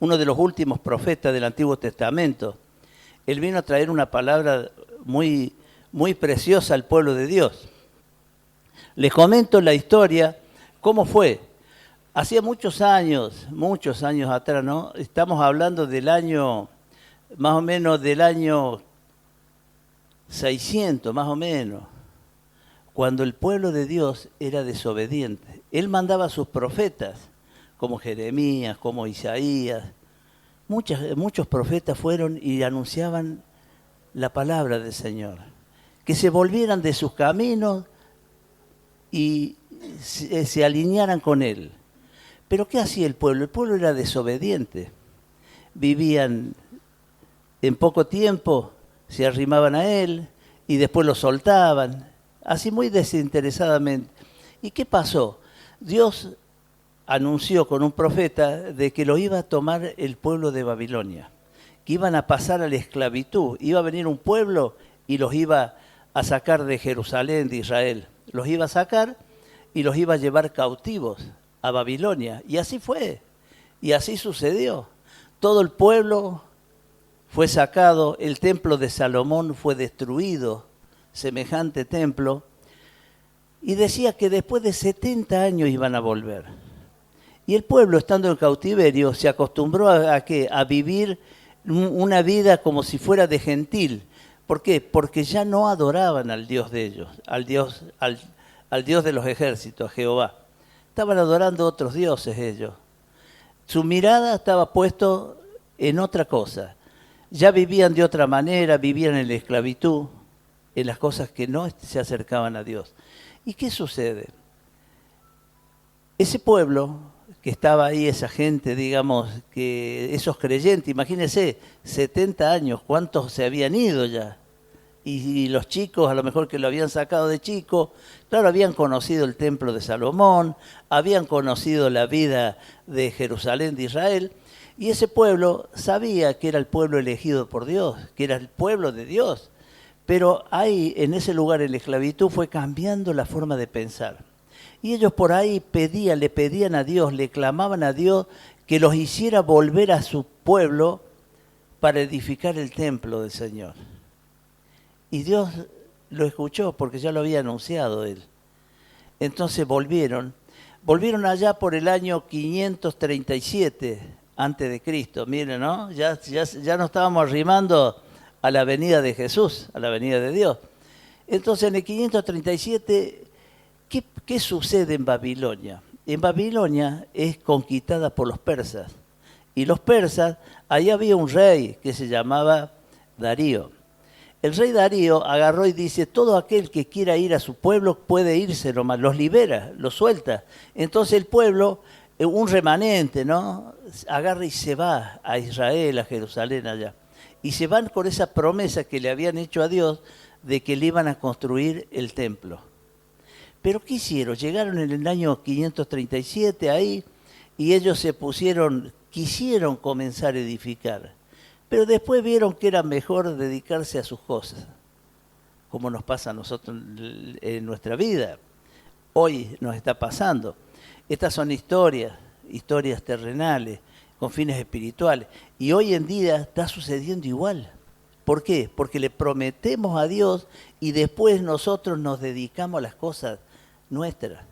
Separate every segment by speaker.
Speaker 1: uno de los últimos profetas del Antiguo Testamento. Él vino a traer una palabra muy, muy preciosa al pueblo de Dios. Les comento la historia, cómo fue. Hacía muchos años atrás, ¿no? Estamos hablando del año, más o menos del año 600, más o menos, cuando el pueblo de Dios era desobediente. Él mandaba a sus profetas, como Jeremías, como Isaías. Muchos profetas fueron y anunciaban la palabra del Señor. Que se volvieran de sus caminos y se alinearan con Él. Pero ¿qué hacía el pueblo? El pueblo era desobediente. Vivían en poco tiempo, se arrimaban a Él y después lo soltaban, así muy desinteresadamente. ¿Y qué pasó? Dios anunció con un profeta de que lo iba a tomar el pueblo de Babilonia, que iban a pasar a la esclavitud. Iba a venir un pueblo y los iba a sacar de Jerusalén, de Israel. Los iba a sacar y los iba a llevar cautivos a Babilonia. Y así fue, y así sucedió. Todo el pueblo fue sacado, el templo de Salomón fue destruido, semejante templo, y decía que después de 70 años iban a volver. Y el pueblo, estando en cautiverio, se acostumbró a vivir una vida como si fuera de gentil. ¿Por qué? Porque ya no adoraban al Dios de ellos, al Dios de los ejércitos, a Jehová. Estaban adorando a otros dioses ellos. Su mirada estaba puesta en otra cosa. Ya vivían de otra manera, vivían en la esclavitud, en las cosas que no se acercaban a Dios. ¿Y qué sucede? Ese pueblo que estaba ahí, esa gente, digamos, que esos creyentes, imagínense, 70 años, ¿cuántos se habían ido ya? Y los chicos, a lo mejor que lo habían sacado de chico, claro, habían conocido el templo de Salomón, habían conocido la vida de Jerusalén, de Israel, y ese pueblo sabía que era el pueblo elegido por Dios, que era el pueblo de Dios. Pero ahí, en ese lugar, en la esclavitud, fue cambiando la forma de pensar. Y ellos por ahí le pedían a Dios, le clamaban a Dios que los hiciera volver a su pueblo para edificar el templo del Señor. Y Dios lo escuchó porque ya lo había anunciado Él. Entonces volvieron allá por el año 537 antes de Cristo. Miren, ¿no? Ya nos estábamos arrimando a la venida de Jesús, a la venida de Dios. Entonces en el 537, ¿qué sucede en Babilonia? En Babilonia es conquistada por los persas. Y los persas, ahí había un rey que se llamaba Darío. El rey Darío agarró y dice, todo aquel que quiera ir a su pueblo puede irse nomás, los libera, los suelta. Entonces el pueblo, un remanente, ¿no? Agarra y se va a Israel, a Jerusalén allá. Y se van con esa promesa que le habían hecho a Dios de que le iban a construir el templo. Pero ¿qué hicieron? Llegaron en el año 537 ahí y ellos quisieron comenzar a edificar. Pero después vieron que era mejor dedicarse a sus cosas, como nos pasa a nosotros en nuestra vida. Hoy nos está pasando. Estas son historias terrenales, con fines espirituales. Y hoy en día está sucediendo igual. ¿Por qué? Porque le prometemos a Dios y después nosotros nos dedicamos a las cosas nuestras.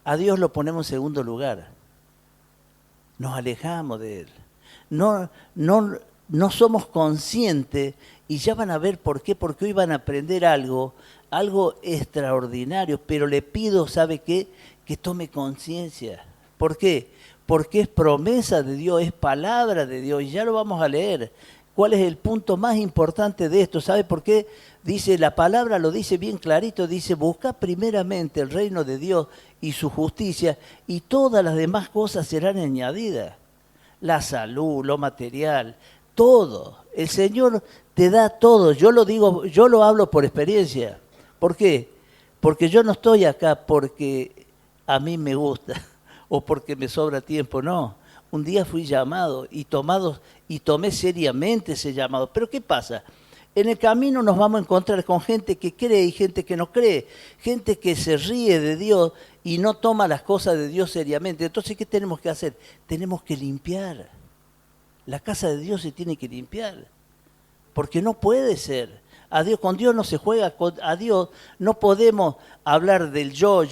Speaker 1: A Dios lo ponemos en segundo lugar. Nos alejamos de Él. No somos conscientes y ya van a ver por qué, porque hoy van a aprender algo extraordinario, pero le pido, ¿sabe qué? Que tome conciencia. ¿Por qué? Porque es promesa de Dios, es palabra de Dios, y ya lo vamos a leer. ¿Cuál es el punto más importante de esto? ¿Sabe por qué? Dice, la palabra lo dice bien clarito, dice, busca primeramente el reino de Dios y su justicia, y todas las demás cosas serán añadidas. La salud, lo material, todo. El Señor te da todo. Yo lo digo, yo lo hablo por experiencia. ¿Por qué? Porque yo no estoy acá porque a mí me gusta o porque me sobra tiempo, no. Un día fui llamado y tomé seriamente ese llamado. Pero ¿qué pasa? En el camino nos vamos a encontrar con gente que cree y gente que no cree, gente que se ríe de Dios y no toma las cosas de Dios seriamente. Entonces, ¿qué tenemos que hacer? Tenemos que limpiar. La casa de Dios se tiene que limpiar, porque no puede ser. Con Dios no se juega, a Dios no podemos hablar del yo,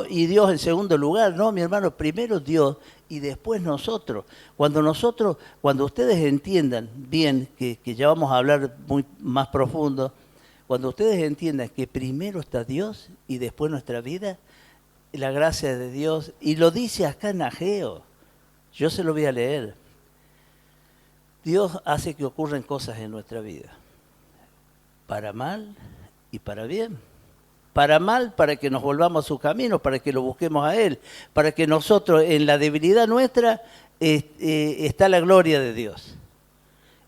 Speaker 1: y Dios en segundo lugar. No, mi hermano, primero Dios y después nosotros. Cuando ustedes entiendan bien, que ya vamos a hablar muy más profundo, cuando ustedes entiendan que primero está Dios y después nuestra vida, la gracia de Dios, y lo dice acá en Ageo, yo se lo voy a leer. Dios hace que ocurran cosas en nuestra vida, para mal y para bien. Para mal, para que nos volvamos a su camino, para que lo busquemos a Él, para que nosotros, en la debilidad nuestra, está la gloria de Dios.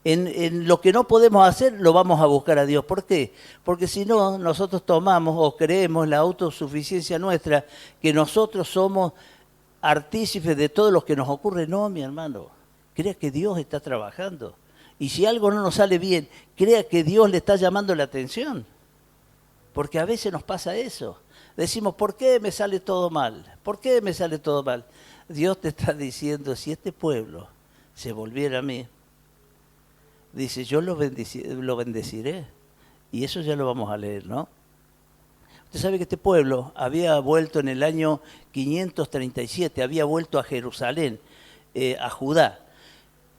Speaker 1: En lo que no podemos hacer, lo vamos a buscar a Dios. ¿Por qué? Porque si no, nosotros tomamos o creemos la autosuficiencia nuestra, que nosotros somos artífices de todo lo que nos ocurre. No, mi hermano, crea que Dios está trabajando. Y si algo no nos sale bien, crea que Dios le está llamando la atención. Porque a veces nos pasa eso. Decimos, ¿por qué me sale todo mal? ¿Por qué me sale todo mal? Dios te está diciendo, si este pueblo se volviera a mí, dice, yo lo bendeciré. Y eso ya lo vamos a leer, ¿no? Usted sabe que este pueblo había vuelto en el año 537, había vuelto a Jerusalén, a Judá,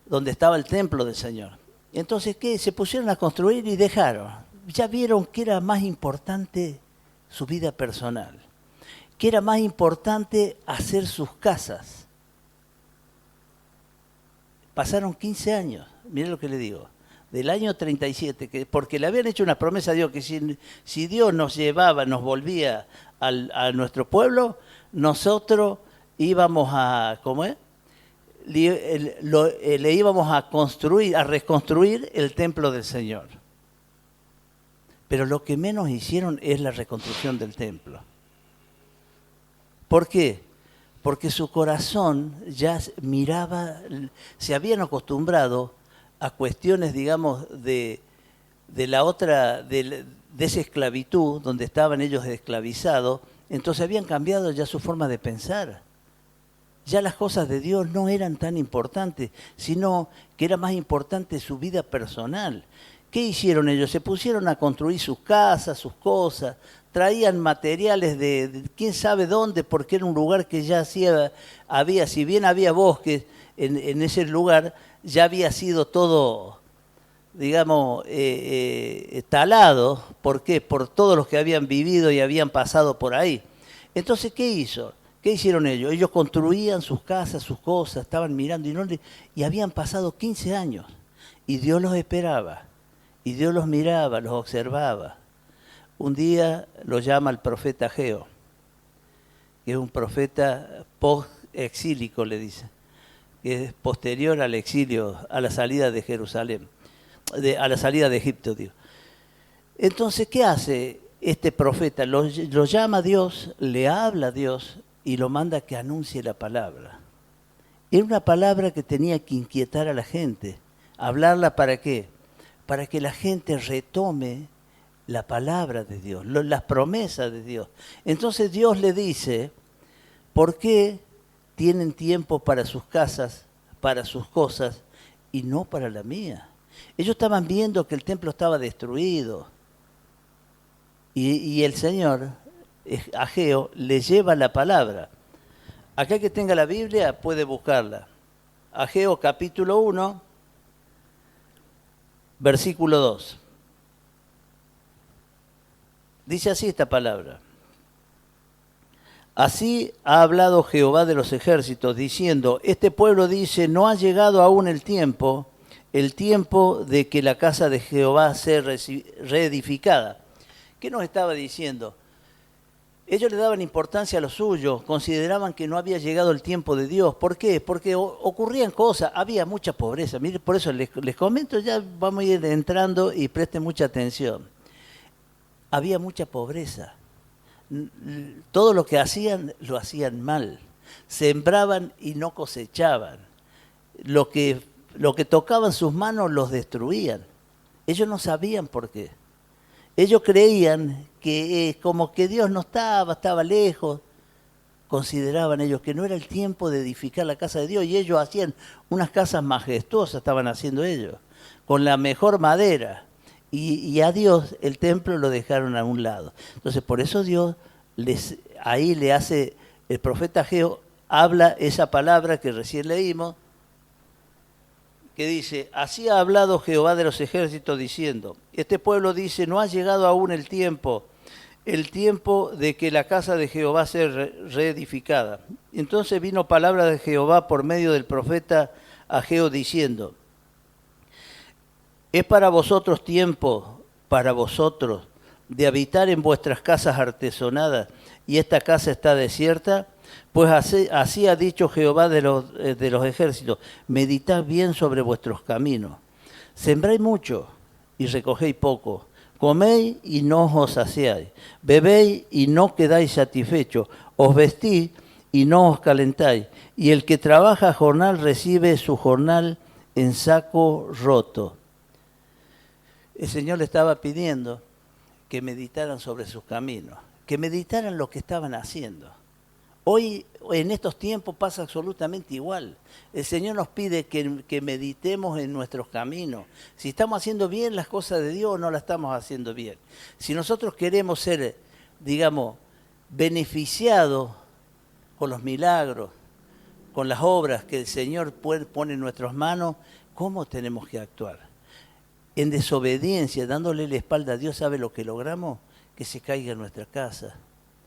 Speaker 1: donde estaba el templo del Señor. Entonces, ¿qué? Se pusieron a construir y dejaron. Ya vieron que era más importante su vida personal, que era más importante hacer sus casas. Pasaron 15 años, miren lo que le digo, del año 37, porque le habían hecho una promesa a Dios, que si Dios nos llevaba, nos volvía a nuestro pueblo, nosotros íbamos a, ¿cómo es? Le íbamos a construir, a reconstruir el templo del Señor. Pero lo que menos hicieron es la reconstrucción del templo. ¿Por qué? Porque su corazón ya miraba, se habían acostumbrado a cuestiones, digamos, de esa esclavitud, donde estaban ellos esclavizados, entonces habían cambiado ya su forma de pensar. Ya las cosas de Dios no eran tan importantes, sino que era más importante su vida personal. ¿Qué hicieron ellos? Se pusieron a construir sus casas, sus cosas, traían materiales de quién sabe dónde, porque era un lugar que ya había, si bien había bosques en ese lugar, ya había sido todo, digamos, talado. ¿Por qué? Por todos los que habían vivido y habían pasado por ahí. Entonces, ¿qué hizo? ¿Qué hicieron ellos? Ellos construían sus casas, sus cosas, estaban mirando y habían pasado 15 años y Dios los esperaba. Y Dios los miraba, los observaba. Un día lo llama el profeta Ageo, que es un profeta post-exílico, le dice, que es posterior al exilio, a la salida de Jerusalén, a la salida de Egipto, digo. Entonces, ¿qué hace este profeta? Lo llama a Dios, le habla a Dios y lo manda a que anuncie la palabra. Era una palabra que tenía que inquietar a la gente. ¿Hablarla para qué? Para que la gente retome la palabra de Dios, las promesas de Dios. Entonces Dios le dice, ¿por qué tienen tiempo para sus casas, para sus cosas, y no para la mía? Ellos estaban viendo que el templo estaba destruido. Y el Señor, Ageo, le lleva la palabra. Acá que tenga la Biblia puede buscarla. Ageo capítulo 1, versículo 2. Dice así esta palabra. Así ha hablado Jehová de los ejércitos, diciendo, este pueblo dice, no ha llegado aún el tiempo de que la casa de Jehová sea reedificada. ¿Qué nos estaba diciendo? Ellos le daban importancia a lo suyo, consideraban que no había llegado el tiempo de Dios. ¿Por qué? Porque ocurrían cosas, había mucha pobreza. Mire, por eso les comento, ya vamos a ir entrando y presten mucha atención. Había mucha pobreza. Todo lo que hacían, lo hacían mal. Sembraban y no cosechaban. Lo que tocaban sus manos los destruían. Ellos no sabían por qué. Ellos creían que como que Dios no estaba lejos, consideraban ellos que no era el tiempo de edificar la casa de Dios, y ellos hacían unas casas majestuosas, estaban haciendo ellos, con la mejor madera, y a Dios el templo lo dejaron a un lado. Entonces por eso Dios ahí le hace, el profeta Ageo habla esa palabra que recién leímos, que dice: así ha hablado Jehová de los ejércitos diciendo, este pueblo dice, no ha llegado aún el tiempo de que la casa de Jehová sea reedificada. Entonces vino palabra de Jehová por medio del profeta Ageo diciendo: es para vosotros tiempo, para vosotros, de habitar en vuestras casas artesonadas, y esta casa está desierta. Pues así ha dicho Jehová de los ejércitos: meditad bien sobre vuestros caminos. Sembráis mucho y recogéis poco. Coméis y no os saciáis. Bebéis y no quedáis satisfechos. Os vestís y no os calentáis. Y el que trabaja jornal recibe su jornal en saco roto. El Señor le estaba pidiendo que meditaran sobre sus caminos, que meditaran lo que estaban haciendo. Hoy, en estos tiempos, pasa absolutamente igual. El Señor nos pide que meditemos en nuestros caminos. Si estamos haciendo bien las cosas de Dios o no las estamos haciendo bien. Si nosotros queremos ser, digamos, beneficiados con los milagros, con las obras que el Señor pone en nuestras manos, ¿cómo tenemos que actuar? En desobediencia, dándole la espalda a Dios, ¿sabe lo que logramos? Que se caiga en nuestra casa,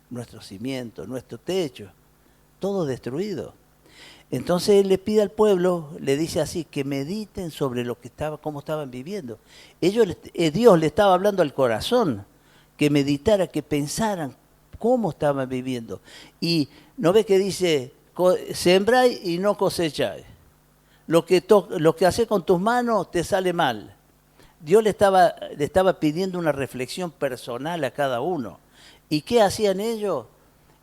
Speaker 1: nuestro cimiento, nuestro techo, todo destruido. Entonces Él le pide al pueblo, le dice así, que mediten sobre lo que cómo estaban viviendo. Dios le estaba hablando al corazón, que meditara, que pensaran cómo estaban viviendo. Y no ve que dice, sembráis y no cosecháis. Lo que haces con tus manos te sale mal. Dios le estaba pidiendo una reflexión personal a cada uno. ¿Y qué hacían ellos?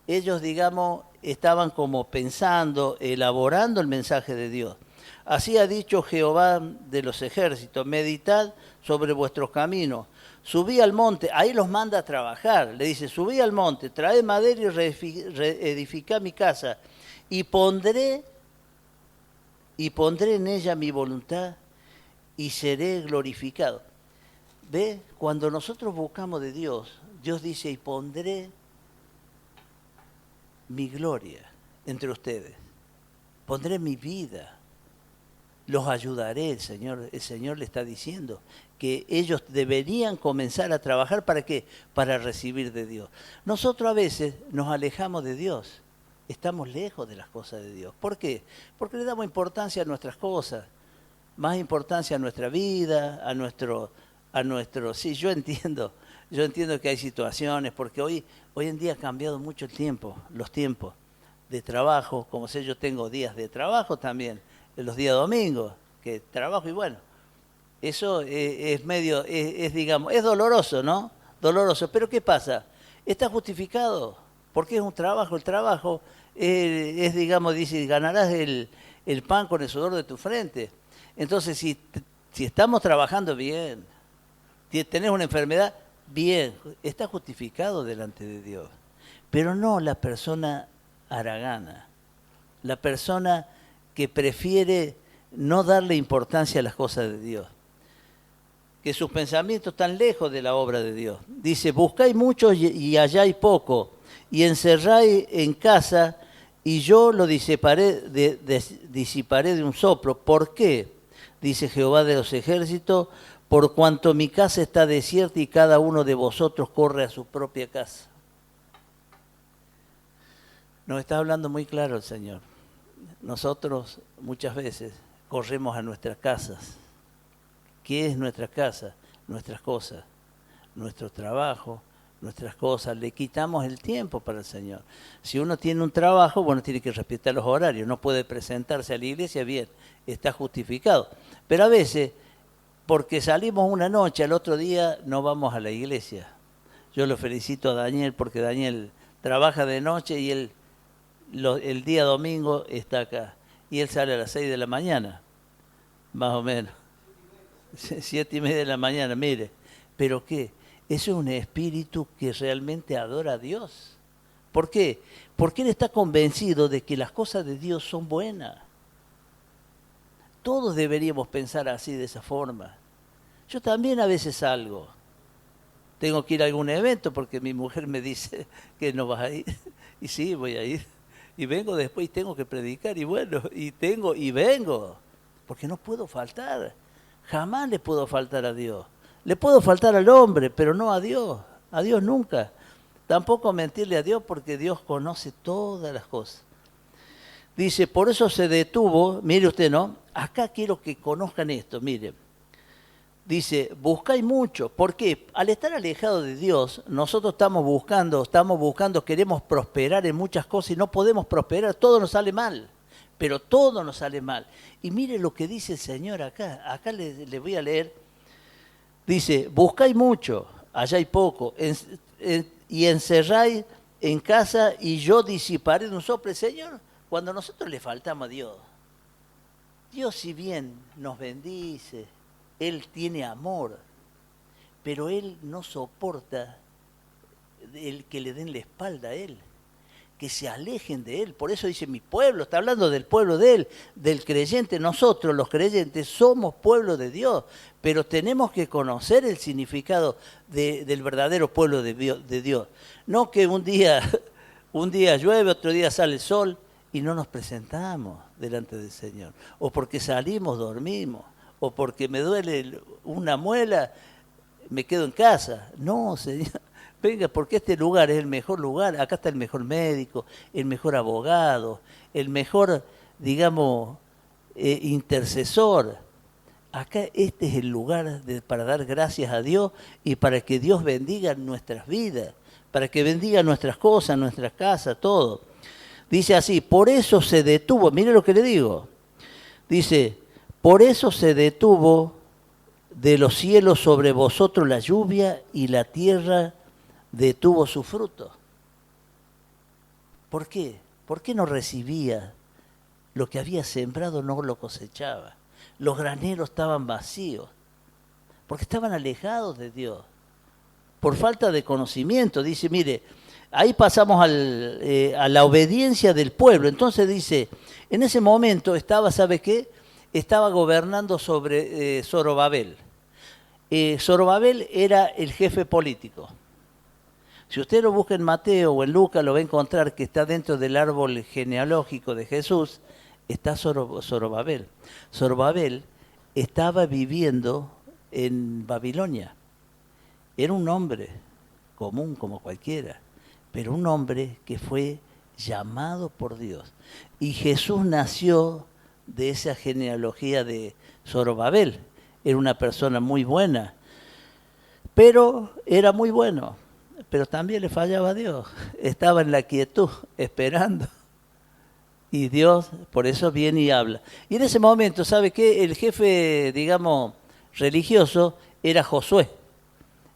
Speaker 1: Ellos, digamos, estaban como pensando, elaborando el mensaje de Dios. Así ha dicho Jehová de los ejércitos: meditad sobre vuestros caminos. Subí al monte, ahí los manda a trabajar. Le dice: subí al monte, traed madera y reedificad mi casa. Y pondré en ella mi voluntad y seré glorificado. ¿Ve? Cuando nosotros buscamos de Dios, Dios dice: y pondré mi gloria entre ustedes. Pondré mi vida. Los ayudaré, el Señor le está diciendo que ellos deberían comenzar a trabajar. ¿Para qué? Para recibir de Dios. Nosotros a veces nos alejamos de Dios. Estamos lejos de las cosas de Dios. ¿Por qué? Porque le damos importancia a nuestras cosas. Más importancia a nuestra vida, a nuestro, sí, yo entiendo que hay situaciones, porque hoy en día ha cambiado mucho los tiempos de trabajo. Como sé, yo tengo días de trabajo también, los días domingos, que trabajo, y bueno, eso digamos, es doloroso, ¿no? Doloroso, pero ¿qué pasa? Está justificado, porque es un trabajo. El trabajo digamos, dice, ganarás el pan con el sudor de tu frente. Entonces, si estamos trabajando bien, tenés una enfermedad, bien, está justificado delante de Dios. Pero no la persona haragana, la persona que prefiere no darle importancia a las cosas de Dios, que sus pensamientos están lejos de la obra de Dios. Dice: buscáis mucho y halláis poco, y encerráis en casa, y yo lo disiparé de un soplo. ¿Por qué? Dice Jehová de los ejércitos: por cuanto mi casa está desierta y cada uno de vosotros corre a su propia casa. Nos está hablando muy claro el Señor. Nosotros muchas veces corremos a nuestras casas. ¿Qué es nuestra casa? Nuestras cosas, nuestro trabajo, nuestras cosas. Le quitamos el tiempo para el Señor. Si uno tiene un trabajo, bueno, tiene que respetar los horarios. No puede presentarse a la iglesia, bien, está justificado. Pero a veces, porque salimos una noche, al otro día no vamos a la iglesia. Yo lo felicito a Daniel, porque Daniel trabaja de noche y él el día domingo está acá. Y él sale a las 6 de la mañana, más o menos. 7:30 de la mañana, mire. ¿Pero qué? Eso es un espíritu que realmente adora a Dios. ¿Por qué? Porque él está convencido de que las cosas de Dios son buenas. Todos deberíamos pensar así, de esa forma. Yo también a veces salgo. Tengo que ir a algún evento porque mi mujer me dice que no vas a ir. Y sí, voy a ir. Y vengo después y tengo que predicar. Y bueno, y vengo. Porque no puedo faltar. Jamás le puedo faltar a Dios. Le puedo faltar al hombre, pero no a Dios. A Dios nunca. Tampoco mentirle a Dios porque Dios conoce todas las cosas. Dice, por eso se detuvo, mire usted, ¿no? Acá quiero que conozcan esto, mire. Dice, buscáis mucho. ¿Por qué? Al estar alejado de Dios, nosotros estamos buscando, queremos prosperar en muchas cosas y no podemos prosperar, todo nos sale mal. Pero todo nos sale mal. Y mire lo que dice el Señor acá. Acá le voy a leer. Dice, buscáis mucho, halláis poco, y encerráis en casa y yo disiparé de un soplo. Señor, cuando nosotros le faltamos a Dios, Dios si bien nos bendice, Él tiene amor, pero Él no soporta el que le den la espalda a Él, que se alejen de Él. Por eso dice mi pueblo, está hablando del pueblo de Él, del creyente. Nosotros los creyentes somos pueblo de Dios, pero tenemos que conocer el significado del verdadero pueblo de Dios. No que un día llueve, otro día sale el sol y no nos presentamos delante del Señor. O porque salimos, dormimos. O porque me duele una muela, me quedo en casa. No, Señor. Venga, porque este lugar es el mejor lugar. Acá está el mejor médico, el mejor abogado, el mejor, digamos, intercesor. Acá este es el lugar para dar gracias a Dios y para que Dios bendiga nuestras vidas, para que bendiga nuestras cosas, nuestras casas, todo. Dice así, por eso se detuvo, mire lo que le digo. Dice, por eso se detuvo de los cielos sobre vosotros la lluvia y la tierra detuvo su fruto. ¿Por qué? ¿Por qué no recibía lo que había sembrado, no lo cosechaba? Los graneros estaban vacíos, porque estaban alejados de Dios, por falta de conocimiento. Dice, mire, ahí pasamos a la obediencia del pueblo. Entonces dice, en ese momento estaba, ¿sabe qué? Estaba gobernando sobre Zorobabel. Zorobabel era el jefe político. Si usted lo busca en Mateo o en Lucas, lo va a encontrar que está dentro del árbol genealógico de Jesús, está Zorobabel. Zorobabel estaba viviendo en Babilonia. Era un hombre común como cualquiera, pero un hombre que fue llamado por Dios. Y Jesús nació de esa genealogía de Zorobabel. Era una persona muy buena, pero era muy bueno. Pero también le fallaba a Dios. Estaba en la quietud, esperando. Y Dios, por eso viene y habla. Y en ese momento, ¿sabe qué? El jefe, digamos, religioso era Josué.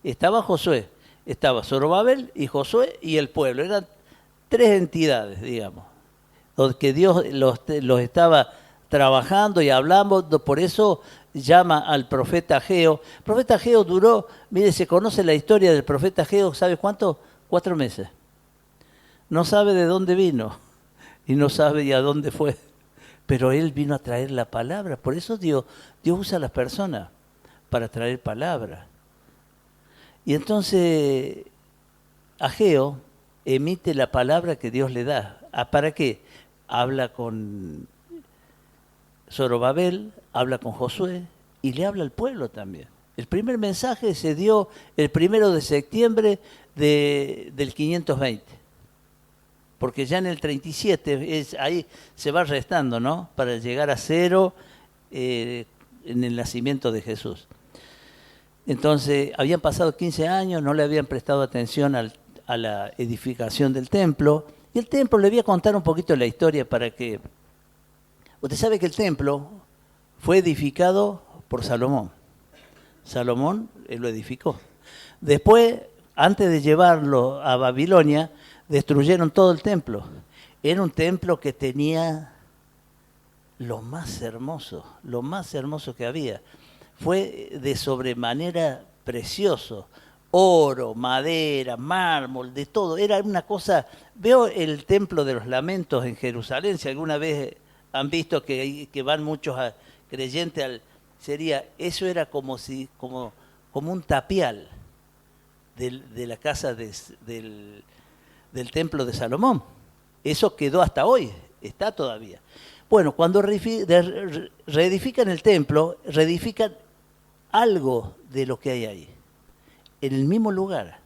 Speaker 1: Estaba Josué. Estaba Zorobabel y Josué y el pueblo. Eran tres entidades, digamos, que Dios los estaba trabajando y hablando. Por eso llama al profeta Ageo. El profeta Ageo duró, mire, se conoce la historia del profeta Ageo, ¿sabe cuánto? 4 meses. No sabe de dónde vino y no sabe y a dónde fue, pero él vino a traer la palabra. Por eso Dios usa a las personas para traer palabra. Y entonces Ageo emite la palabra que Dios le da. ¿Para qué? Habla con Zorobabel, habla con Josué y le habla al pueblo también. El primer mensaje se dio el 1 de septiembre del 520, porque ya en el 37, ahí se va restando, ¿no? Para llegar a 0 en el nacimiento de Jesús. Entonces, habían pasado 15 años, no le habían prestado atención a la edificación del templo, y el templo, le voy a contar un poquito la historia para que... Usted sabe que el templo fue edificado por Salomón. Salomón lo edificó. Después, antes de llevarlo a Babilonia, destruyeron todo el templo. Era un templo que tenía lo más hermoso que había. Fue de sobremanera precioso, oro, madera, mármol, de todo. Era una cosa... Veo el Templo de los Lamentos en Jerusalén, si alguna vez han visto que van muchos creyentes eso era como un tapial de la casa del Templo de Salomón. Eso quedó hasta hoy, está todavía. Bueno, cuando reedifican el templo, reedifican algo de lo que hay ahí. En el mismo lugar.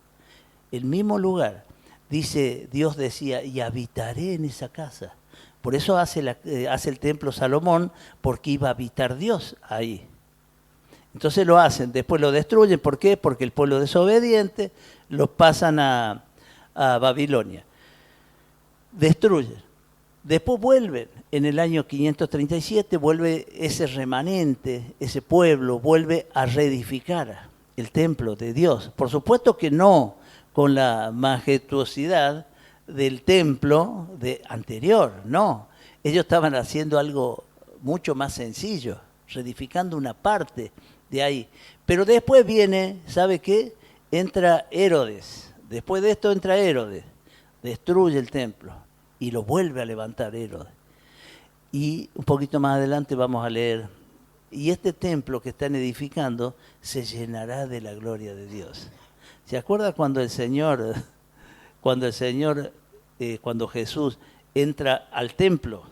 Speaker 1: Dice, Dios decía, y habitaré en esa casa. Por eso hace el templo Salomón, porque iba a habitar Dios ahí. Entonces lo hacen, después lo destruyen. ¿Por qué? Porque el pueblo desobediente los pasan a Babilonia. Destruyen. Después vuelven, en el año 537, vuelve ese remanente, ese pueblo, vuelve a reedificar el templo de Dios. Por supuesto que no con la majestuosidad del templo anterior, no. Ellos estaban haciendo algo mucho más sencillo, reedificando una parte de ahí. Pero después viene, ¿sabe qué? Entra Herodes. Después de esto entra Herodes, destruye el templo y lo vuelve a levantar Herodes. Y un poquito más adelante vamos a leer, y este templo que están edificando se llenará de la gloria de Dios. ¿Se acuerda cuando Jesús entra al templo?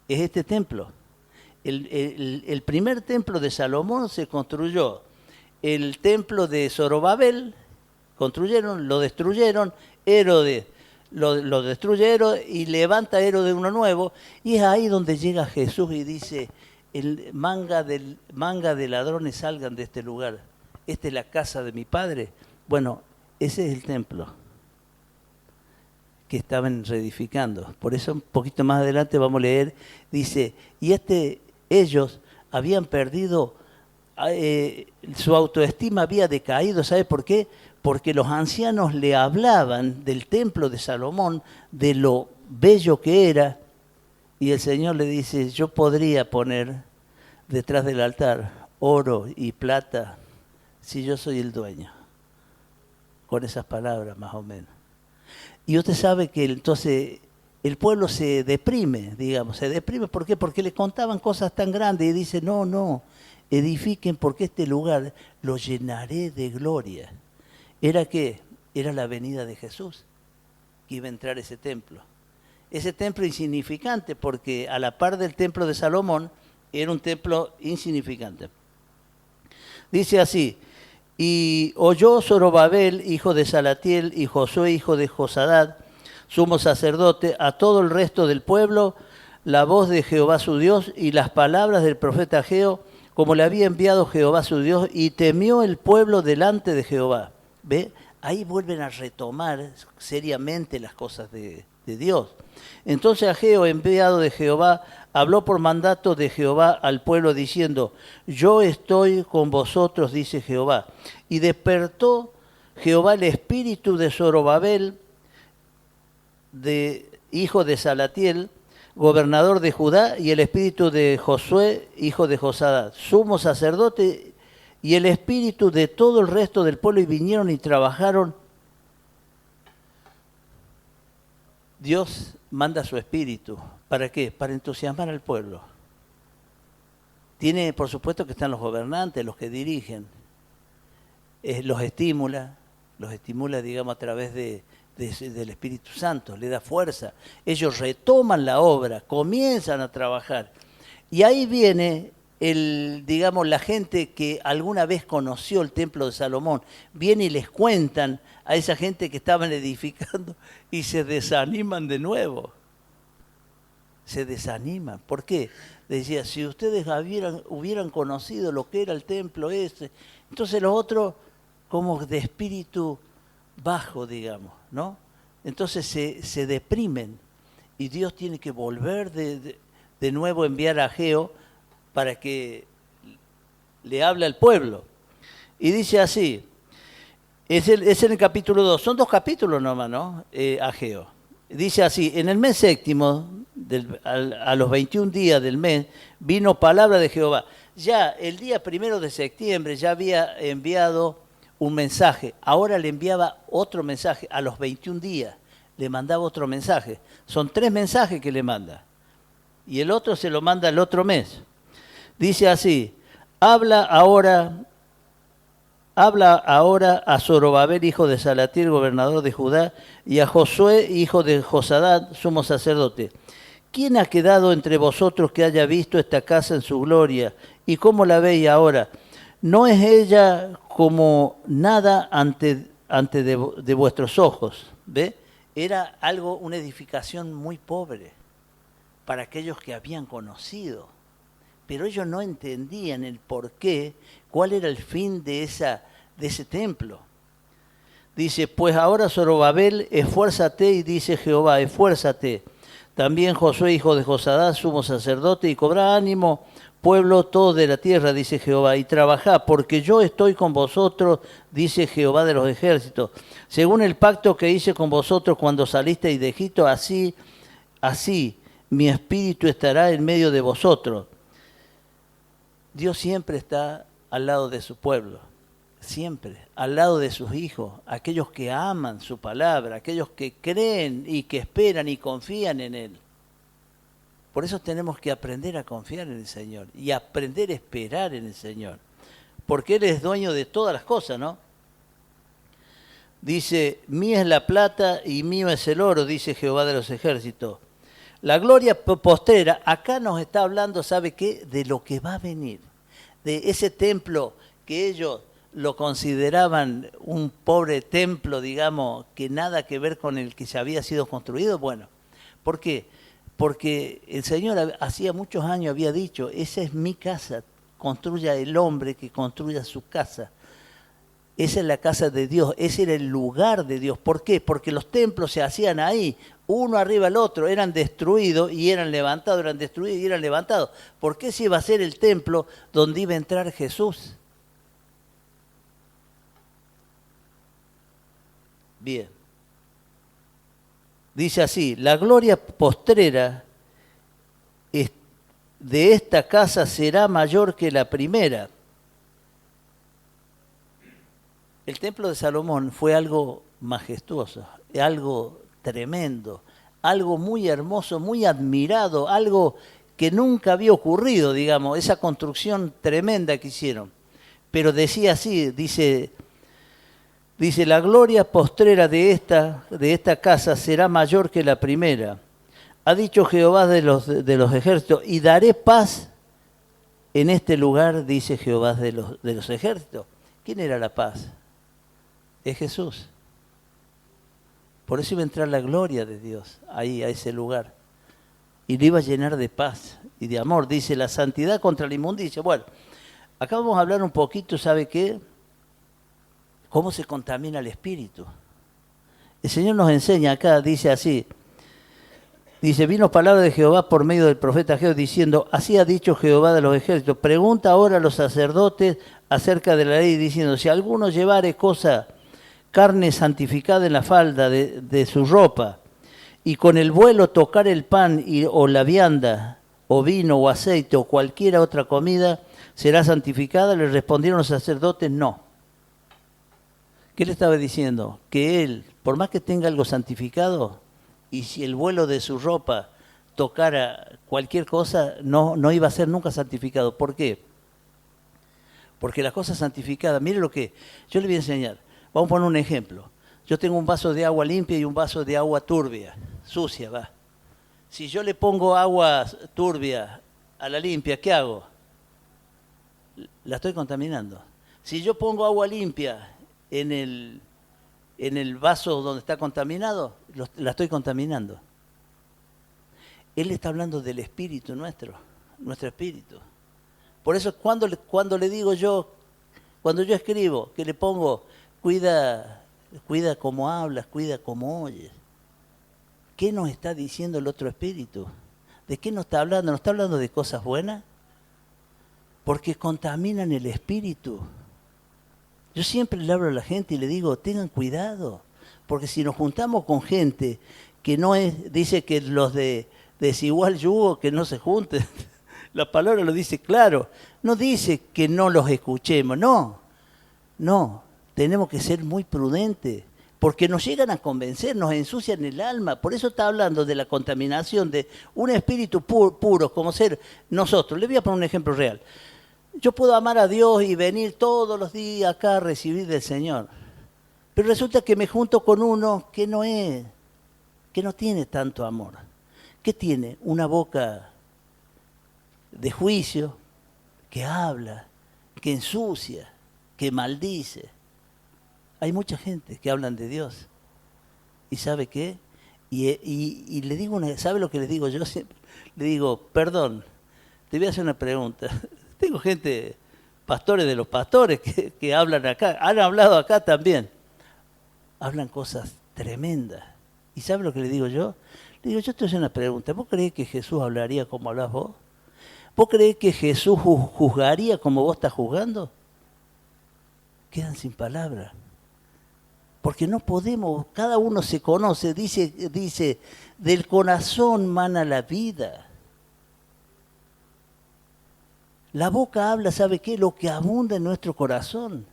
Speaker 1: Es este templo. El primer templo de Salomón se construyó. El templo de Zorobabel lo destruyeron, Herodes lo destruyeron y levanta Herodes uno nuevo, y es ahí donde llega Jesús y dice, manga de ladrones salgan de este lugar, esta es la casa de mi Padre. Bueno, ese es el templo que estaban reedificando. Por eso un poquito más adelante vamos a leer, dice, y ellos habían perdido, su autoestima había decaído. ¿Sabe por qué? Porque los ancianos le hablaban del templo de Salomón, de lo bello que era, y el Señor le dice, yo podría poner detrás del altar oro y plata si yo soy el dueño. Con esas palabras más o menos. Y usted sabe que entonces el pueblo se deprime, ¿por qué? Porque le contaban cosas tan grandes y dice, no, edifiquen porque este lugar lo llenaré de gloria. ¿Era qué? Era la venida de Jesús, que iba a entrar ese templo. Ese templo insignificante, porque a la par del templo de Salomón, era un templo insignificante. Dice así, y oyó Zorobabel, hijo de Salatiel, y Josué, hijo de Josadad, sumo sacerdote, a todo el resto del pueblo, la voz de Jehová su Dios y las palabras del profeta Ageo, como le había enviado Jehová su Dios, y temió el pueblo delante de Jehová. ¿Ve? Ahí vuelven a retomar seriamente las cosas de Dios. Entonces Ageo, enviado de Jehová, habló por mandato de Jehová al pueblo diciendo, yo estoy con vosotros, dice Jehová. Y despertó Jehová el espíritu de Zorobabel, hijo de Salatiel, gobernador de Judá, y el espíritu de Josué, hijo de Josadad, sumo sacerdote, y el espíritu de todo el resto del pueblo, y vinieron y trabajaron. Dios manda su espíritu. ¿Para qué? Para entusiasmar al pueblo. Por supuesto que están los gobernantes, los que dirigen. Los estimula, digamos, a través del Espíritu Santo, le da fuerza. Ellos retoman la obra, comienzan a trabajar. Y ahí viene la gente que alguna vez conoció el templo de Salomón, viene y les cuentan a esa gente que estaban edificando y se desaniman de nuevo. Se desaniman. ¿Por qué? Decía, si ustedes hubieran conocido lo que era el templo ese, entonces los otros como de espíritu bajo, digamos, ¿no? Entonces se deprimen y Dios tiene que volver de nuevo a enviar a Ageo para que le hable al pueblo. Y dice así, es en el capítulo 2, son 2 capítulos nomás, ¿no? Ageo. Dice así, en el mes séptimo, a los 21 días del mes, vino palabra de Jehová. Ya el día 1 de septiembre ya había enviado un mensaje. Ahora le enviaba otro mensaje a los 21 días. Le mandaba otro mensaje. Son 3 mensajes que le manda. Y el otro se lo manda el otro mes. Dice así, habla ahora a Zorobabel, hijo de Salatiel, gobernador de Judá, y a Josué, hijo de Josadán, sumo sacerdote. ¿Quién ha quedado entre vosotros que haya visto esta casa en su gloria? ¿Y cómo la veis ahora? ¿No es ella como nada ante de vuestros ojos? ¿Ve? Era algo, una edificación muy pobre para aquellos que habían conocido. Pero ellos no entendían el porqué, cuál era el fin de ese templo. Dice, pues ahora Zorobabel, esfuérzate, y dice Jehová, esfuérzate. También Josué, hijo de Josadá, sumo sacerdote, y cobra ánimo, pueblo todo de la tierra, dice Jehová, y trabajad, porque yo estoy con vosotros, dice Jehová de los ejércitos. Según el pacto que hice con vosotros cuando salisteis de Egipto, así mi espíritu estará en medio de vosotros. Dios siempre está al lado de su pueblo, siempre, al lado de sus hijos, aquellos que aman su palabra, aquellos que creen y que esperan y confían en Él. Por eso tenemos que aprender a confiar en el Señor y aprender a esperar en el Señor, porque Él es dueño de todas las cosas, ¿no? Dice, mía es la plata y mío es el oro, dice Jehová de los ejércitos. La gloria postrera, acá nos está hablando, ¿sabe qué? De lo que va a venir, de ese templo que ellos lo consideraban un pobre templo, digamos, que nada que ver con el que se había sido construido. Bueno, ¿por qué? Porque el Señor hacía muchos años había dicho, esa es mi casa, construya el hombre que construya su casa. Esa es la casa de Dios, ese era el lugar de Dios. ¿Por qué? Porque los templos se hacían ahí, uno arriba del otro, eran destruidos y eran levantados, eran destruidos y eran levantados. ¿Por qué se iba a ser el templo donde iba a entrar Jesús? Bien. Dice así, la gloria postrera de esta casa será mayor que la primera. El templo de Salomón fue algo majestuoso, algo tremendo, algo muy hermoso, muy admirado, algo que nunca había ocurrido, digamos, esa construcción tremenda que hicieron. Pero decía así, dice, la gloria postrera de esta casa será mayor que la primera. Ha dicho Jehová de los ejércitos, y daré paz en este lugar, dice Jehová de los ejércitos. ¿Quién era la paz? Es Jesús. Por eso iba a entrar la gloria de Dios ahí, a ese lugar. Y lo iba a llenar de paz y de amor. Dice, la santidad contra la inmundicia. Bueno, acá vamos a hablar un poquito, ¿sabe qué? Cómo se contamina el espíritu. El Señor nos enseña acá, dice así. Dice, vino palabra de Jehová por medio del profeta Ageo diciendo, así ha dicho Jehová de los ejércitos. Pregunta ahora a los sacerdotes acerca de la ley, diciendo, si alguno llevare carne santificada en la falda de su ropa, y con el vuelo tocar el pan o la vianda, o vino, o aceite, o cualquiera otra comida, será santificada. Le respondieron los sacerdotes, no. ¿Qué le estaba diciendo? Que él, por más que tenga algo santificado, y si el vuelo de su ropa tocara cualquier cosa, no iba a ser nunca santificado. ¿Por qué? Porque las cosas santificadas, mire lo que yo le voy a enseñar. Vamos a poner un ejemplo. Yo tengo un vaso de agua limpia y un vaso de agua turbia, sucia, va. Si yo le pongo agua turbia a la limpia, ¿qué hago? La estoy contaminando. Si yo pongo agua limpia en el vaso donde está contaminado, la estoy contaminando. Él está hablando del espíritu nuestro espíritu. Por eso cuando le digo yo, cuando yo escribo, que le pongo, cuida cómo hablas, cuida cómo oyes. ¿Qué nos está diciendo el otro espíritu? ¿De qué nos está hablando? ¿Nos está hablando de cosas buenas? Porque contaminan el espíritu. Yo siempre le hablo a la gente y le digo, tengan cuidado, porque si nos juntamos con gente que no es, dice que los de desigual yugo, que no se junten. La palabra lo dice claro. No dice que no los escuchemos, no. tenemos que ser muy prudentes, porque nos llegan a convencer, nos ensucian el alma. Por eso está hablando de la contaminación de un espíritu puro, como ser nosotros. Le voy a poner un ejemplo real. Yo puedo amar a Dios y venir todos los días acá a recibir del Señor, pero resulta que me junto con uno que no tiene tanto amor. ¿Qué tiene? Una boca de juicio, que habla, que ensucia, que maldice. Hay mucha gente que hablan de Dios. ¿Y sabe qué? Y le digo ¿sabe lo que le digo yo siempre? Le digo, perdón, te voy a hacer una pregunta. Tengo gente, pastores de los pastores, que hablan acá, han hablado acá también. Hablan cosas tremendas. ¿Y sabe lo que le digo yo? Le digo, yo te voy a hacer una pregunta. ¿Vos creés que Jesús hablaría como hablas vos? ¿Vos creés que Jesús juzgaría como vos estás juzgando? Quedan sin palabras. Porque no podemos, cada uno se conoce, dice, del corazón mana la vida. La boca habla, ¿sabe qué? Lo que abunda en nuestro corazón.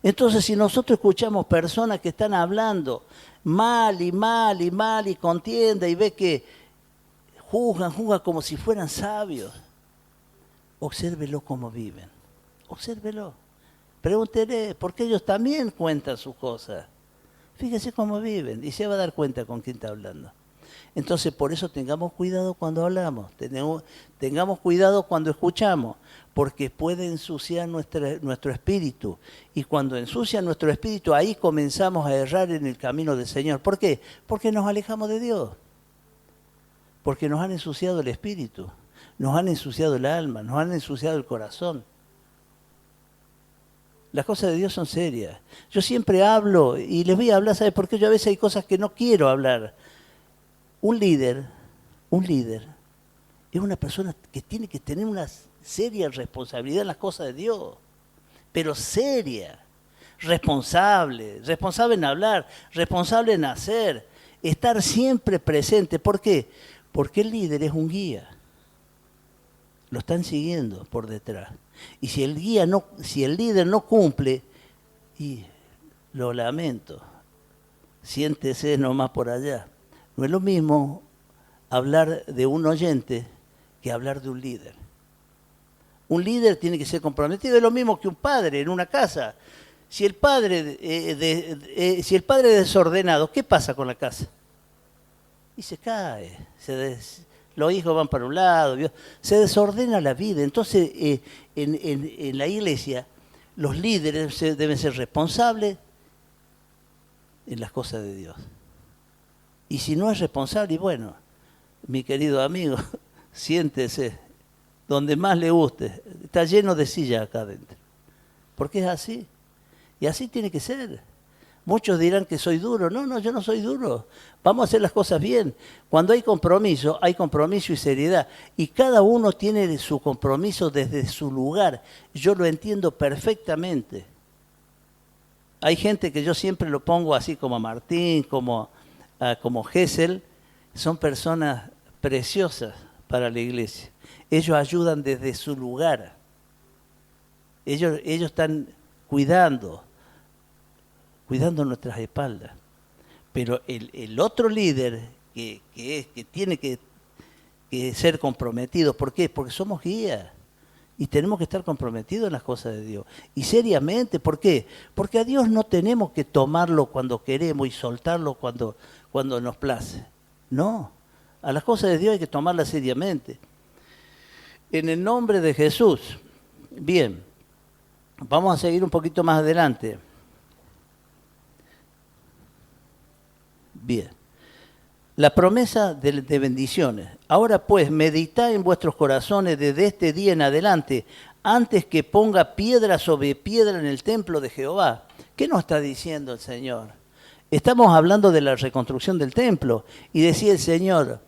Speaker 1: Entonces, si nosotros escuchamos personas que están hablando mal y contienda y ve que juzgan como si fueran sabios, obsérvelo cómo viven, obsérvelo. Pregúntele, porque ellos también cuentan sus cosas. Fíjese cómo viven y se va a dar cuenta con quién está hablando. Entonces, por eso tengamos cuidado cuando hablamos, tengamos cuidado cuando escuchamos, porque puede ensuciar nuestro espíritu. Y cuando ensucia nuestro espíritu, ahí comenzamos a errar en el camino del Señor. ¿Por qué? Porque nos alejamos de Dios. Porque nos han ensuciado el espíritu, nos han ensuciado el alma, nos han ensuciado el corazón. Las cosas de Dios son serias. Yo siempre hablo y les voy a hablar, ¿sabes por qué? Yo a veces hay cosas que no quiero hablar. Un líder es una persona que tiene que tener una seria responsabilidad en las cosas de Dios, pero seria, responsable en hablar, responsable en hacer, estar siempre presente. ¿Por qué? Porque el líder es un guía. Lo están siguiendo por detrás. Y si el líder no cumple, y lo lamento, siéntese nomás por allá. No es lo mismo hablar de un oyente que hablar de un líder. Un líder tiene que ser comprometido, es lo mismo que un padre en una casa. Si el padre es desordenado, ¿qué pasa con la casa? Y se cae, los hijos van para un lado, se desordena la vida. Entonces, en la iglesia, los líderes deben ser responsables en las cosas de Dios. Y si no es responsable, y bueno, mi querido amigo, siéntese donde más le guste. Está lleno de sillas acá adentro. Porque es así. Y así tiene que ser. Muchos dirán que soy duro. No, yo no soy duro. Vamos a hacer las cosas bien. Cuando hay compromiso y seriedad. Y cada uno tiene su compromiso desde su lugar. Yo lo entiendo perfectamente. Hay gente que yo siempre lo pongo así como Martín, como Gesell. Son personas preciosas para la iglesia. Ellos ayudan desde su lugar. Ellos están cuidando nuestras espaldas. Pero el otro líder que tiene que ser comprometido, ¿por qué? Porque somos guías y tenemos que estar comprometidos en las cosas de Dios. Y seriamente, ¿por qué? Porque a Dios no tenemos que tomarlo cuando queremos y soltarlo cuando nos place. No, a las cosas de Dios hay que tomarlas seriamente. En el nombre de Jesús. Bien, vamos a seguir un poquito más adelante. Bien. La promesa de bendiciones. Ahora pues, meditad en vuestros corazones desde este día en adelante, antes que ponga piedra sobre piedra en el templo de Jehová. ¿Qué nos está diciendo el Señor? Estamos hablando de la reconstrucción del templo. Y decía el Señor,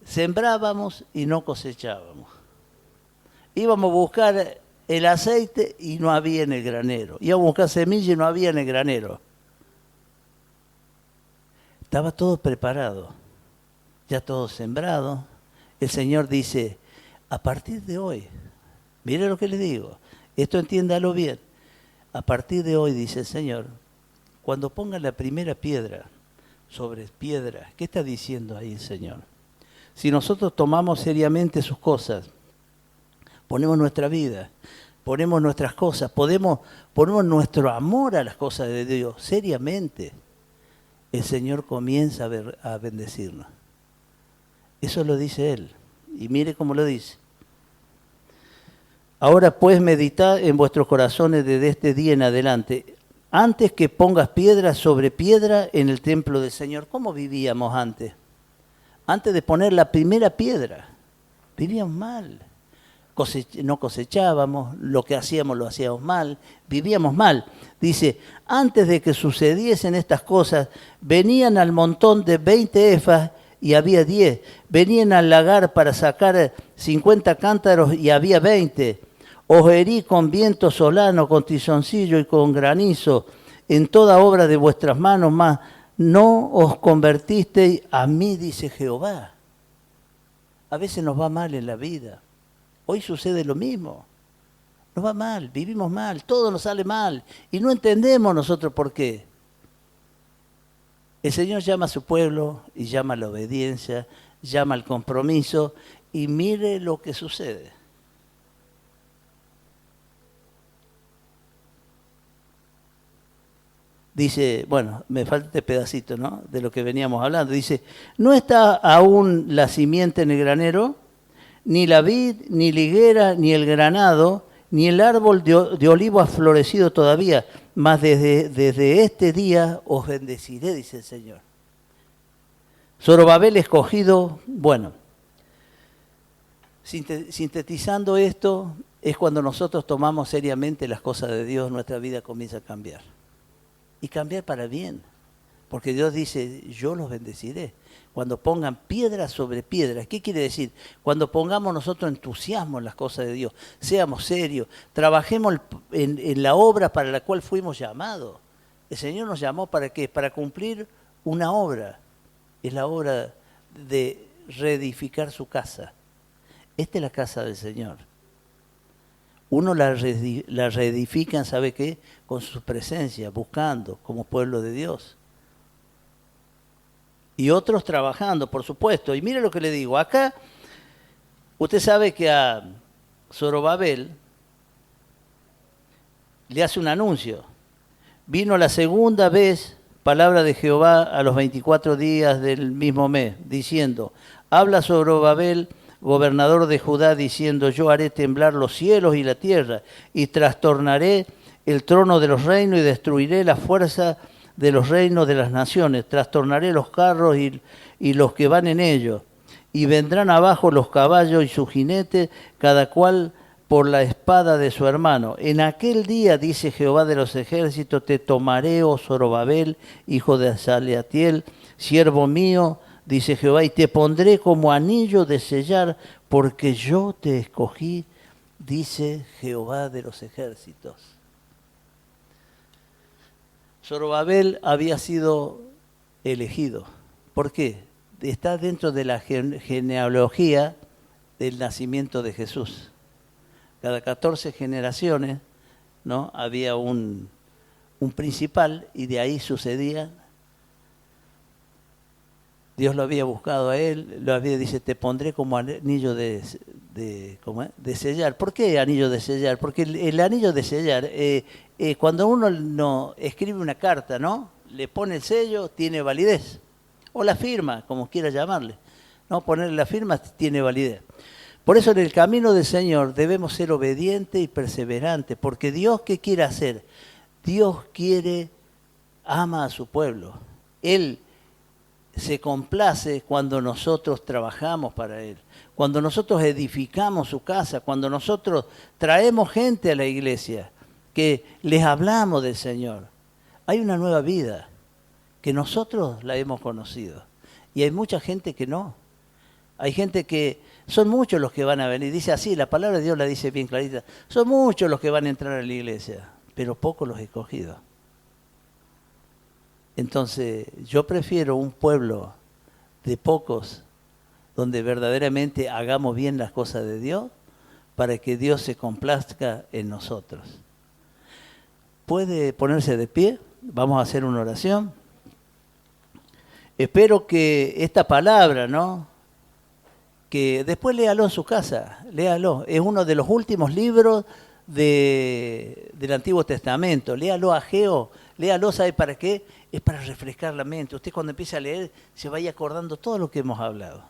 Speaker 1: sembrábamos y no cosechábamos. Íbamos a buscar el aceite y no había en el granero. Íbamos a buscar semilla y no había en el granero. Estaba todo preparado, ya todo sembrado. El Señor dice, a partir de hoy, mire lo que le digo, esto entiéndalo bien, a partir de hoy, dice el Señor, cuando pongan la primera piedra sobre piedra, ¿qué está diciendo ahí el Señor? Si nosotros tomamos seriamente sus cosas, ponemos nuestra vida, ponemos nuestras cosas, ponemos nuestro amor a las cosas de Dios seriamente, el Señor comienza a bendecirnos. Eso lo dice Él. Y mire cómo lo dice. Ahora pues meditad en vuestros corazones desde este día en adelante, antes que pongas piedra sobre piedra en el templo del Señor. ¿Cómo vivíamos antes? Antes de poner la primera piedra, vivíamos mal. No cosechábamos, lo que hacíamos lo hacíamos mal, vivíamos mal. Dice, antes de que sucediesen estas cosas, venían al montón de 20 efas y había 10. Venían al lagar para sacar 50 cántaros y había 20. Os herí con viento solano, con tizoncillo y con granizo, en toda obra de vuestras manos, mas no os convertisteis a mí, dice Jehová. A veces nos va mal en la vida. Hoy sucede lo mismo. Nos va mal, vivimos mal, todo nos sale mal y no entendemos nosotros por qué. El Señor llama a su pueblo y llama a la obediencia, llama al compromiso y mire lo que sucede. Dice, bueno, me falta este pedacito, ¿no? De lo que veníamos hablando. Dice, ¿no está aún la simiente en el granero? Ni la vid, ni la higuera, ni el granado, ni el árbol de olivo ha florecido todavía, mas desde este día os bendeciré, dice el Señor. Zorobabel escogido, bueno, sintetizando esto, es cuando nosotros tomamos seriamente las cosas de Dios, nuestra vida comienza a cambiar. Y cambiar para bien, porque Dios dice, yo los bendeciré. Cuando pongan piedra sobre piedra. ¿Qué quiere decir? Cuando pongamos nosotros entusiasmo en las cosas de Dios, seamos serios, trabajemos en la obra para la cual fuimos llamados. El Señor nos llamó ¿para qué? Para cumplir una obra. Es la obra de reedificar su casa. Esta es la casa del Señor. Uno la reedifican, ¿sabe qué? Con su presencia, buscando como pueblo de Dios. Y otros trabajando, por supuesto. Y mire lo que le digo. Acá, usted sabe que a Zorobabel le hace un anuncio. Vino la segunda vez palabra de Jehová a los 24 días del mismo mes, diciendo, habla Zorobabel, gobernador de Judá, diciendo, yo haré temblar los cielos y la tierra, y trastornaré el trono de los reinos y destruiré la fuerza de los reinos de las naciones, trastornaré los carros y los que van en ellos, y vendrán abajo los caballos y sus jinetes, cada cual por la espada de su hermano. En aquel día, dice Jehová de los ejércitos, te tomaré, oh Zorobabel, hijo de Salatiel, siervo mío, dice Jehová, y te pondré como anillo de sellar, porque yo te escogí, dice Jehová de los ejércitos. Zorobabel había sido elegido. ¿Por qué? Está dentro de la genealogía del nacimiento de Jesús. Cada 14 generaciones, ¿no? Había un principal y de ahí sucedía. Dios lo había buscado a él, dice, te pondré como anillo de sellar. ¿Por qué anillo de sellar? Porque el anillo de sellar, cuando uno no escribe una carta, ¿no? Le pone el sello, tiene validez. O la firma, como quiera llamarle. ¿No? Ponerle la firma tiene validez. Por eso en el camino del Señor debemos ser obedientes y perseverantes, porque Dios, ¿qué quiere hacer? Dios ama a su pueblo. Él se complace cuando nosotros trabajamos para Él, cuando nosotros edificamos su casa, cuando nosotros traemos gente a la iglesia, que les hablamos del Señor. Hay una nueva vida que nosotros la hemos conocido y hay mucha gente que no. Hay gente que, son muchos los que van a venir, dice así, la palabra de Dios la dice bien clarita, son muchos los que van a entrar a la iglesia, pero pocos los escogidos. Entonces, yo prefiero un pueblo de pocos, donde verdaderamente hagamos bien las cosas de Dios, para que Dios se complazca en nosotros. ¿Puede ponerse de pie? Vamos a hacer una oración. Espero que esta palabra, ¿no? Que después léalo en su casa, léalo. Es uno de los últimos libros del Antiguo Testamento. Léalo, Ageo, léalo, ¿sabe para qué? Es para refrescar la mente. Usted cuando empiece a leer se vaya acordando todo lo que hemos hablado.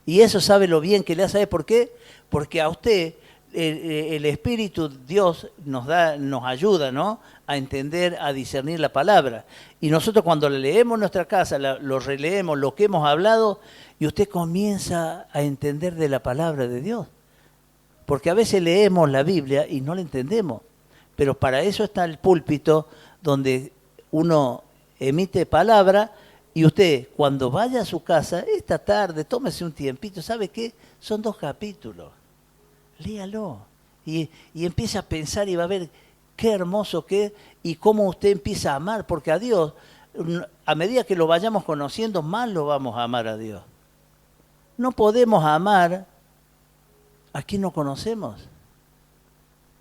Speaker 1: Y eso sabe lo bien que le hace. ¿Sabe por qué? Porque a usted el Espíritu Dios nos ayuda, ¿no?, a entender, a discernir la palabra. Y nosotros cuando le leemos en nuestra casa, lo releemos, lo que hemos hablado, y usted comienza a entender de la palabra de Dios. Porque a veces leemos la Biblia y no la entendemos. Pero para eso está el púlpito donde uno emite palabra. Y usted, cuando vaya a su casa, esta tarde, tómese un tiempito. ¿Sabe qué? Son 2 capítulos. Léalo. Y empieza a pensar y va a ver qué hermoso que es y cómo usted empieza a amar. Porque a Dios, a medida que lo vayamos conociendo, más lo vamos a amar a Dios. No podemos amar a quien no conocemos.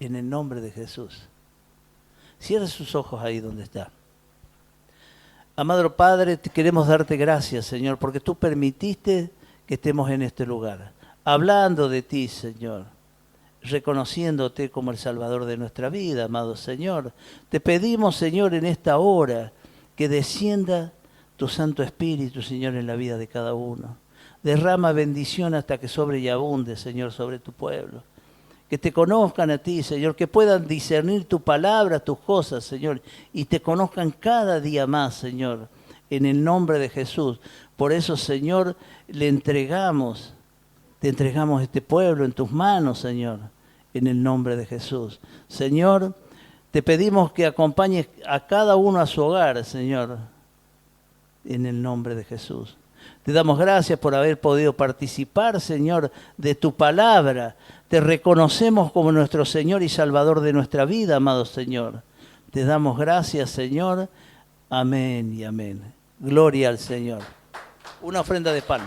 Speaker 1: En el nombre de Jesús. Cierre sus ojos ahí donde está. Amado Padre, queremos darte gracias, Señor, porque tú permitiste que estemos en este lugar, hablando de ti, Señor, reconociéndote como el Salvador de nuestra vida, amado Señor. Te pedimos, Señor, en esta hora, que descienda tu Santo Espíritu, Señor, en la vida de cada uno. Derrama bendición hasta que sobre y abunde, Señor, sobre tu pueblo. Que te conozcan a ti, Señor, que puedan discernir tu palabra, tus cosas, Señor, y te conozcan cada día más, Señor, en el nombre de Jesús. Por eso, Señor, te entregamos este pueblo en tus manos, Señor, en el nombre de Jesús. Señor, te pedimos que acompañes a cada uno a su hogar, Señor, en el nombre de Jesús. Te damos gracias por haber podido participar, Señor, de tu palabra. Te reconocemos como nuestro Señor y Salvador de nuestra vida, amado Señor. Te damos gracias, Señor. Amén y amén. Gloria al Señor. Una ofrenda de pan.